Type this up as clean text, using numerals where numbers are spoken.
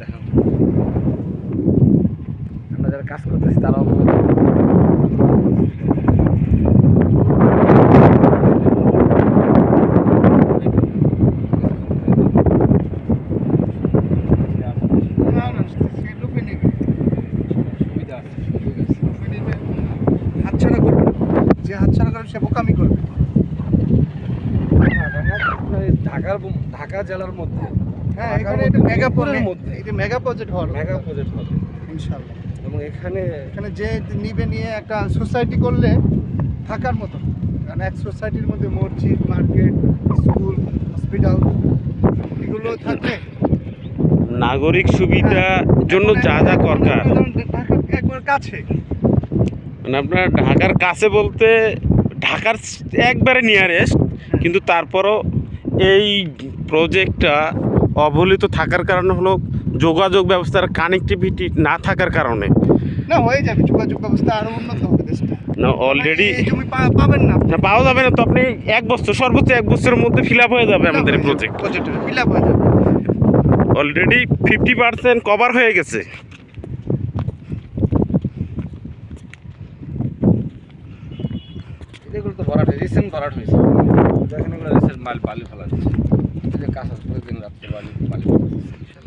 দেখেন, আমরা যারা কাজ করতেছি তারাও হাতছাড়া করবে, যে হাতছাড়া করবে সে বোকামি করবে। ঢাকা জেলার মধ্যে, হ্যাঁ, এখানে এটা মেগাপুরের মধ্যে, এটা মেগা প্রজেক্ট হওয়ার মেগা প্রজেক্ট হবে ইনশাআল্লাহ। এবং এখানে যে নিবে নিয়ে একটা সোসাইটি করলে থাকার মতো, কারণ এক সোসাইটির মধ্যে মসজিদ, মার্কেট, স্কুল, হসপিটাল এগুলো থাকলে নাগরিক সুবিধার জন্য যা যা দরকার, ঢাকার একবার কাছে, মানে আপনার ঢাকার কাছে বলতে ঢাকার একবারে নিয়ারেস্ট, কিন্তু তারপরও এই প্রজেক্টটা অবহেলিত থাকার কারণে হলো যোগাযোগ ব্যবস্থার কানেক্টিভিটি না থাকার কারণে। না হয়ে যাবে, যোগাযোগ ব্যবস্থা আরো উন্নত হবে দেশটা। না অলরেডি এই জমি পাবেন না, না পাওয়া যাবে না তো, আপনি এক বছর সর্বোচ্চ এক বছরের মধ্যে ফিল আপ হয়ে যাবে আমাদের এই প্রজেক্ট। ফিল আপ হয়ে যাবে, অলরেডি 50% কভার হয়ে গেছে। এগুলো তো ভরাট হয়েছে, রিসেন্ট ভরাট হয়েছে, দেখেন এগুলো রিসেন্ট মাল বালি ফেলা হচ্ছে, এই যে কাঁচা প্রতিদিন রাত্রে বালি বালি ফেলা হচ্ছে।